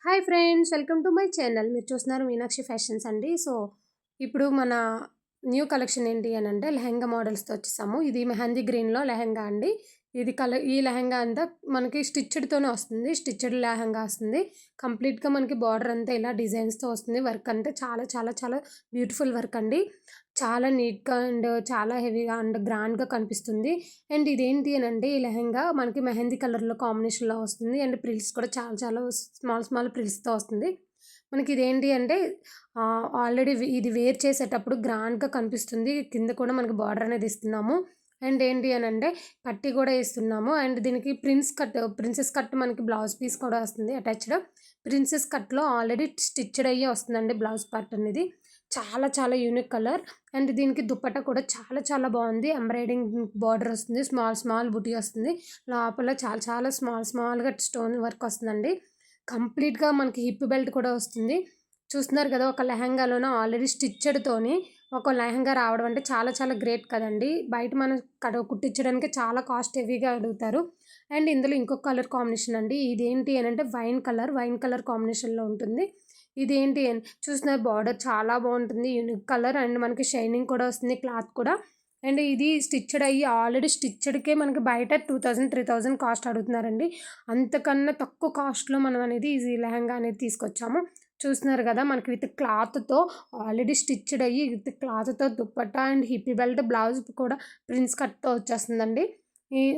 Hi friends, welcome to my channel. మీరు చూస్తున్నారు Meenakshi fashions అండి. ఇప్పుడు మన న్యూ కలెక్షన్ ఏంటి అని అంటే లెహెంగా మోడల్స్తో వచ్చేసాము. ఇది మెహందీ గ్రీన్లో లెహెంగా అండి. ఈ లెహెంగా అంతా మనకి స్టిచ్డ్తోనే వస్తుంది. స్టిచ్డ్ లెహెంగా వస్తుంది. కంప్లీట్గా మనకి బార్డర్ అంతా ఇలా డిజైన్స్తో వస్తుంది. వర్క్ అంతా చాలా చాలా చాలా బ్యూటిఫుల్ వర్క్ అండి. చాలా నీట్గా అండ్ చాలా హెవీగా అండ్ గ్రాండ్గా కనిపిస్తుంది. అండ్ ఇదేంటి అని అంటే ఈ లెహెంగా మనకి మెహందీ కలర్లో కాంబినేషన్లో వస్తుంది. అండ్ ప్రిల్స్ కూడా చాలా చాలా స్మాల్ స్మాల్ ప్రిల్స్తో వస్తుంది. మనకి ఇదేంటి అంటే ఆల్రెడీ ఇది వేర్ చేసేటప్పుడు గ్రాండ్గా కనిపిస్తుంది. కింద కూడా మనకి బార్డర్ అనేది ఇస్తున్నాము. అండ్ ఏంటి అని అంటే పట్టి కూడా ఇస్తున్నాము. అండ్ దీనికి ప్రిన్సెస్ కట్ మనకి బ్లౌజ్ పీస్ కూడా వస్తుంది అటాచ్డ్. ప్రిన్సెస్ కట్లో ఆల్రెడీ స్టిచ్డ్ అయ్యి వస్తుందండి బ్లౌజ్ పార్ట్ అనేది. చాలా చాలా యూనిక్ కలర్. అండ్ దీనికి దుప్పట్టా కూడా చాలా చాలా బాగుంది. ఎంబ్రాయిడింగ్ బార్డర్ వస్తుంది. స్మాల్ స్మాల్ బుటీ వస్తుంది. లోపల చాలా చాలా స్మాల్గా స్టోన్ వర్క్ వస్తుందండి. కంప్లీట్గా మనకి హిప్ బెల్ట్ కూడా వస్తుంది. చూస్తున్నారు కదా, ఒక లెహంగాలోనే ఆల్రెడీ స్టిచ్డ్తోని ఒక లెహంగా రావడం అంటే చాలా చాలా గ్రేట్ కదండి. బయట మనం కుట్టించడానికి చాలా కాస్ట్ హెవీగా అడుగుతారు. అండ్ ఇందులో ఇంకొక కలర్ కాంబినేషన్ అండి. ఇదేంటి అని అంటే వైన్ కలర్ కాంబినేషన్లో ఉంటుంది. ఇదేంటి అని చూస్తున్నారు, బార్డర్ చాలా బాగుంటుంది. యూనిక్ కలర్ అండ్ మనకి షైనింగ్ కూడా వస్తుంది క్లాత్ కూడా. అండ్ ఇది స్టిచ్డ్ అయ్యి ఆల్రెడీ స్టిచ్డ్కే మనకి బయట 2000-3000 కాస్ట్ అడుగుతున్నారండి. అంతకన్నా తక్కువ కాస్ట్లో మనం అనేది ఈ లెహంగా అనేది తీసుకొచ్చాము. చూస్తున్నారు కదా, మనకి విత్ క్లాత్తో ఆల్రెడీ స్టిచ్డ్ అయ్యి విత్ క్లాత్తో dupatta and hippie belt blouse కూడా ప్రిన్స్ కట్తో వచ్చేస్తుందండి.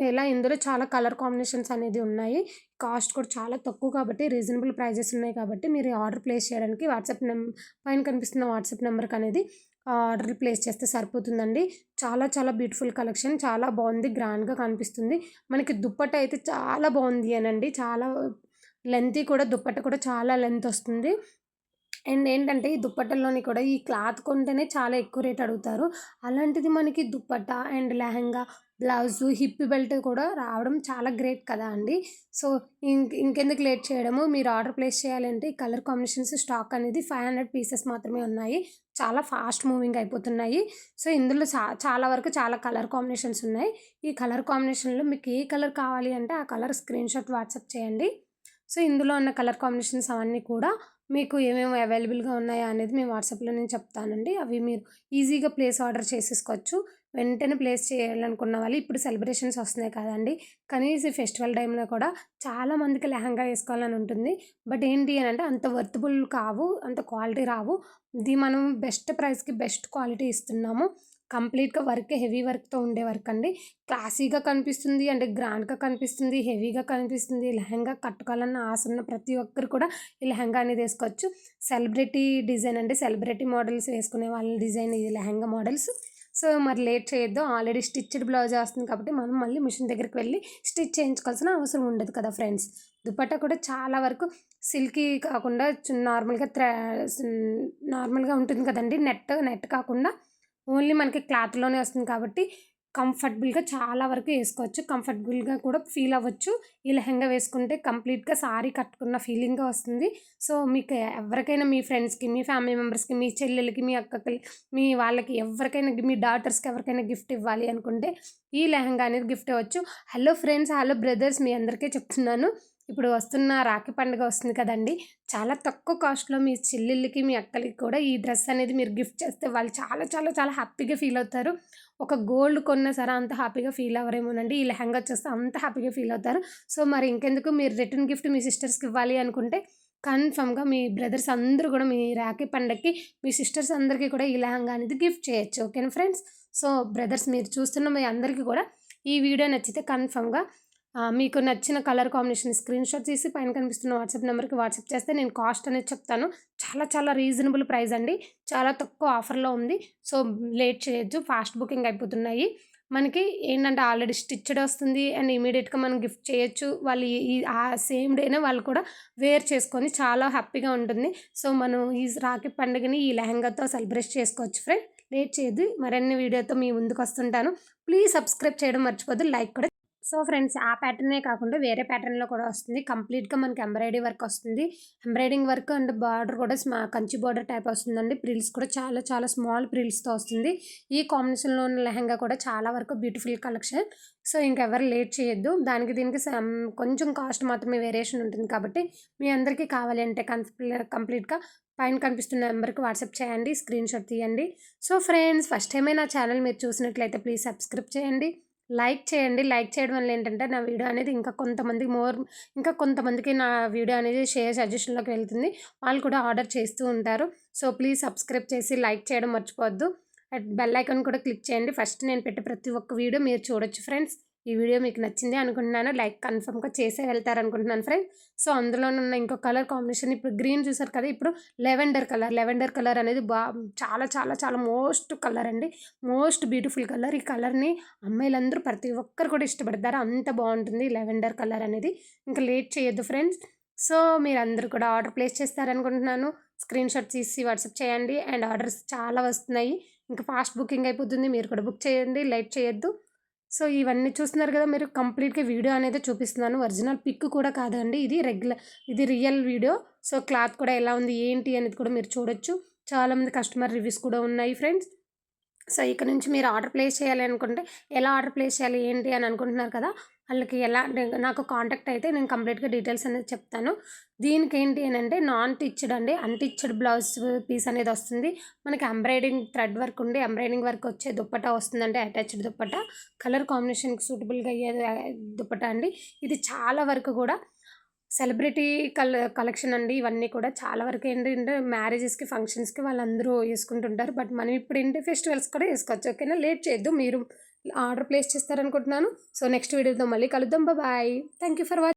ఇలా ఇందులో చాలా కలర్ కాంబినేషన్స్ అనేది ఉన్నాయి. కాస్ట్ కూడా చాలా తక్కువ కాబట్టి రీజనబుల్ ప్రైజెస్ ఉన్నాయి కాబట్టి మీరు ఆర్డర్ ప్లేస్ చేయడానికి పైన కనిపిస్తున్న వాట్సాప్ నెంబర్కి అనేది ఆర్డర్ ప్లేస్ చేస్తే సరిపోతుందండి. చాలా చాలా బ్యూటిఫుల్ కలెక్షన్, చాలా బాగుంది, గ్రాండ్గా కనిపిస్తుంది. మనకి దుప్పట్టా అయితే చాలా బాగుంది అనండి. చాలా లెంతీ కూడా, దుప్పట్టా కూడా చాలా లెంత్ వస్తుంది. అండ్ ఏంటంటే ఈ దుప్పట్టల్లోని కూడా ఈ క్లాత్ కొంటేనే చాలా ఎక్కువ రేట్ అడుగుతారు. అలాంటిది మనకి dupatta and lehenga, blouse, hip belt కూడా రావడం చాలా గ్రేట్ కదా అండి. సో ఇంకెందుకు లేట్ చేయడము, మీరు ఆర్డర్ ప్లేస్ చేయాలంటే ఈ కలర్ కాంబినేషన్స్ స్టాక్ అనేది 500 పీసెస్ మాత్రమే ఉన్నాయి. చాలా ఫాస్ట్ మూవింగ్ అయిపోతున్నాయి. సో ఇందులో చాలా వరకు చాలా కలర్ కాంబినేషన్స్ ఉన్నాయి. ఈ కలర్ కాంబినేషన్లో మీకు ఏ కలర్ కావాలి అంటే ఆ కలర్ స్క్రీన్‌షాట్ వాట్సాప్ చేయండి. సో ఇందులో ఉన్న కలర్ కాంబినేషన్స్ అవన్నీ కూడా మీకు ఏమేమి అవైలబుల్గా ఉన్నాయా అనేది మేము వాట్సాప్లో నేను చెప్తానండి. అవి మీరు ఈజీగా ఆర్డర్ చేసేసుకోవచ్చు. వెంటనే ప్లేస్ చేయాలనుకున్న వాళ్ళు, ఇప్పుడు సెలబ్రేషన్స్ వస్తున్నాయి కదండి, కనీసం ఫెస్టివల్ టైంలో కూడా చాలామందికి లెహంగా వేసుకోవాలని ఉంటుంది. బట్ ఏంటి అని అంటే అంత వర్తబుల్ కావు, అంత క్వాలిటీ రావు. ఇది మనం బెస్ట్ ప్రైస్కి బెస్ట్ క్వాలిటీ ఇస్తున్నాము. కంప్లీట్గా వర్క్ హెవీ వర్క్తో ఉండే వర్క్ అండి. క్లాసీగా కనిపిస్తుంది అంటే గ్రాండ్గా కనిపిస్తుంది, హెవీగా కనిపిస్తుంది. లెహంగా కట్టుకోవాలన్న ఆశ ఉన్న ప్రతి ఒక్కరు కూడా ఈ లెహంగా అనేది వేసుకోవచ్చు. సెలబ్రిటీ డిజైన్ అండి, సెలబ్రిటీ మోడల్స్ వేసుకునే వాళ్ళ డిజైన్ ఇది లెహంగా మోడల్స్. సో మరి లేట్ చేయొద్దు. ఆల్రెడీ స్టిచ్డ్ బ్లౌజ్ వస్తుంది కాబట్టి మనం మళ్ళీ మిషన్ దగ్గరికి వెళ్ళి స్టిచ్ చేయించుకోవాల్సిన అవసరం ఉండదు కదా ఫ్రెండ్స్. దుపట్టా కూడా చాలా వరకు సిల్కీ కాకుండా నార్మల్గా ఉంటుంది కదండి. నెట్ కాకుండా ఓన్లీ మనకి క్లాత్‌లోనే వస్తుంది కాబట్టి కంఫర్టబుల్‌గా చాలా వరకు వేసుకోవచ్చు. కంఫర్టబుల్‌గా కూడా ఫీల్ అవ్వచ్చు. ఈ లెహంగా వేసుకుంటే కంప్లీట్‌గా సారీ కట్టుకున్న ఫీలింగ్‌గా వస్తుంది. సో మీకు ఎవరికైనా, మీ ఫ్రెండ్స్‌కి, మీ ఫ్యామిలీ మెంబర్స్‌కి, మీ చెల్లెలకి, మీ అక్కకి, మీ వాళ్ళకి ఎవరికైనా, మీ డాటర్స్‌కి ఎవరికైనా గిఫ్ట్ ఇవ్వాలి అనుకుంటే ఈ లెహంగా అనేది గిఫ్ట్ ఇవ్వచ్చు. హలో ఫ్రెండ్స్, హలో బ్రదర్స్, మీ అందరికీ చెప్తున్నాను. ఇప్పుడు వస్తున్న రాఖీ పండుగ వస్తుంది కదండీ! చాలా తక్కువ కాస్ట్‌లో మీ చెల్లెళ్ళకి, మీ అక్కలకి కూడా ఈ డ్రెస్ అనేది మీరు గిఫ్ట్ చేస్తే వాళ్ళు చాలా చాలా చాలా హ్యాపీగా ఫీల్ అవుతారు. ఒక గోల్డ్ కొన్నా సరే అంత హ్యాపీగా ఫీల్ అవ్వరేమోనండి. ఈ లెహంగా వచ్చేస్తే అంత హ్యాపీగా ఫీల్ అవుతారు. సో మరి ఇంకెందుకు, మీరు రిటర్న్ గిఫ్ట్ మీ సిస్టర్స్‌కి ఇవ్వాలి అనుకుంటే కన్ఫర్మ్‌గా మీ బ్రదర్స్ అందరూ కూడా మీ రాఖీ పండగకి మీ సిస్టర్స్ అందరికీ కూడా ఈ లెహంగా అనేది గిఫ్ట్ చేయొచ్చు. ఓకేనా ఫ్రెండ్స్? సో బ్రదర్స్, మీరు చూస్తున్న మీ అందరికీ కూడా ఈ వీడియో నచ్చితే కన్ఫర్మ్‌గా మీకు నచ్చిన కలర్ కాంబినేషన్ స్క్రీన్‌షాట్ తీసి పైన కనిపిస్తున్న వాట్సాప్ నెంబర్‌కి వాట్సాప్ చేస్తే నేను కాస్ట్ అనేది చెప్తాను. చాలా చాలా రీజనబుల్ ప్రైస్ అండి. చాలా తక్కువ ఆఫర్‌లో ఉంది. సో లేట్ చేయొద్దు, ఫాస్ట్ బుకింగ్ అయిపోతున్నాయి. మనకి ఏంటంటే ఆల్రెడీ స్టిచ్డ్ వస్తుంది అండ్ ఇమీడియట్‌గా మనం గిఫ్ట్ చేయొచ్చు. వాళ్ళు ఆ సేమ్ డేనే వాళ్ళు కూడా వేర్ చేసుకొని చాలా హ్యాపీగా ఉంటుంది. సో మనం ఈ రాఖీ పండుగని ఈ లెహంగాతో సెలబ్రేట్ చేసుకోవచ్చు ఫ్రెండ్. లేట్ చేయొద్దు. మరిన్ని వీడియోతో మీ ముందుకు వస్తుంటాను. ప్లీజ్ సబ్స్క్రైబ్ చేయడం మర్చిపోద్దు. లైక్ కూడా సో ఫ్రెండ్స్ ఆ ప్యాటర్నే కాకుండా వేరే ప్యాటర్న్‌లో కూడా వస్తుంది. కంప్లీట్‌గా మనకి ఎంబ్రాయిడరీ వర్క్ వస్తుంది. ఎంబ్రాయిడింగ్ వర్క్ అండ్ బార్డర్ కూడా కంచి బార్డర్ టైప్ వస్తుందండి. ప్రిల్స్ కూడా చాలా చాలా స్మాల్ ప్రిల్స్‌తో వస్తుంది. ఈ కాంబినేషన్‌లో ఉన్న లెహంగా కూడా చాలా వరకు బ్యూటిఫుల్ కలెక్షన్. సో ఇంకెవరు లేట్ చేయొద్దు. దానికి దీనికి కొంచెం కాస్ట్ మాత్రమే వేరియేషన్ ఉంటుంది కాబట్టి మీ అందరికీ కావాలి అంటే కంప్లీట్‌గా పైన కనిపిస్తున్న నెంబర్‌కి వాట్సాప్ చేయండి. స్క్రీన్‌షాట్ తీయండి. సో ఫ్రెండ్స్ ఫస్ట్ టైమే నా ఛానల్ మీరు చూసినట్లయితే ప్లీజ్ సబ్స్క్రైబ్ చేయండి. లైక్ చేయండి. లైక్ చేయడం వల్ల ఏంటంటే నా వీడియో అనేది ఇంకా కొంతమందికి నా వీడియో అనేది షేర్ సజెషన్‌లోకి వెళ్తుంది. వాళ్ళు కూడా ఆర్డర్ చేస్తూ ఉంటారు. సో ప్లీజ్ సబ్స్క్రైబ్ చేసి లైక్ చేయడం మర్చిపోవద్దు. బెల్ ఐకాన్ కూడా క్లిక్ చేయండి. ఫస్ట్ నేను పెట్టే ప్రతి ఒక్క వీడియో మీరు చూడొచ్చు ఫ్రెండ్స్. ఈ వీడియో మీకు నచ్చింది అనుకుంటున్నాను. లైక్ కన్ఫర్మ్‌గా చేసే వెళ్తారనుకుంటున్నాను ఫ్రెండ్స్. సో అందులోనున్న ఇంకో కలర్ కాంబినేషన్ ఇప్పుడు గ్రీన్ చూసారు కదా! ఇప్పుడు లెవెండర్ కలర్ అనేది చాలా చాలా చాలా మోస్ట్ కలర్ అండి. Most beautiful colour. ఈ కలర్‌ని అమ్మాయిలందరూ ప్రతి ఒక్కరు కూడా ఇష్టపడతారు. అంత బాగుంటుంది లెవెండర్ కలర్ అనేది. ఇంకా లేట్ చేయొద్దు ఫ్రెండ్స్. సో మీరందరూ కూడా ఆర్డర్ ప్లేస్ చేస్తారనుకుంటున్నాను. స్క్రీన్‌షాట్ తీసి వాట్సాప్ చేయండి. అండ్ ఆర్డర్స్ చాలా వస్తున్నాయి. ఇంకా ఫాస్ట్ బుకింగ్ అయిపోతుంది. మీరు కూడా బుక్ చేయండి. లేట్ చేయొద్దు. సో ఇవన్నీ చూస్తున్నారు కదా మీరు కంప్లీట్‌గా వీడియో అనేది చూపిస్తున్నాను. ఒరిజినల్ పిక్ కూడా కాదండి. ఇది రియల్ వీడియో. సో క్లాత్ కూడా ఎలా ఉంది, ఏంటి అనేది కూడా మీరు చూడొచ్చు. చాలామంది కస్టమర్ రివ్యూస్ కూడా ఉన్నాయి ఫ్రెండ్స్. సో ఇక నుంచి మీరు ఆర్డర్ ప్లేస్ చేయాలి అనుకుంటే ఎలా ఆర్డర్ ప్లేస్ చేయాలి ఏంటి అని అనుకుంటున్నారు కదా! వాళ్ళకి ఎలా అంటే నాకు కాంటాక్ట్ అయితే నేను కంప్లీట్‌గా డీటెయిల్స్ అనేది చెప్తాను. దీనికి ఏంటి అనంటే నాన్ టిచ్డ్ అండి. అన్‌టిచ్డ్ బ్లౌజ్ పీస్ అనేది వస్తుంది. మనకి ఎంబ్రాయిడింగ్ థ్రెడ్ వర్క్ ఉండి ఎంబ్రాయిడింగ్ వర్క్ వచ్చే దుప్పట్టా వస్తుందండి. అటాచ్డ్ దుప్పట్టా. కలర్ కాంబినేషన్‌కి సూటబుల్‌గా అయ్యేది దుప్పట్టా అండి. ఇది చాలా వరకు కూడా సెలబ్రిటీ కలెక్షన్ అండి. ఇవన్నీ కూడా చాలా వరకు ఏంటంటే మ్యారేజెస్‌కి, ఫంక్షన్స్‌కి వాళ్ళందరూ యేసుకుంటుంటారు. బట్ మనం ఇప్పుడు ఏంటి ఫెస్టివల్స్ కూడా యేసుకోవచ్చు. ఓకేనా? లేట్ చేయొద్దు. మీరు ఆర్డర్ ప్లేస్ చేస్తారనుకుంటున్నాను. సో నెక్స్ట్ వీడియోతో మళ్ళీ కలుద్దాం. Bye. Thank you for watching.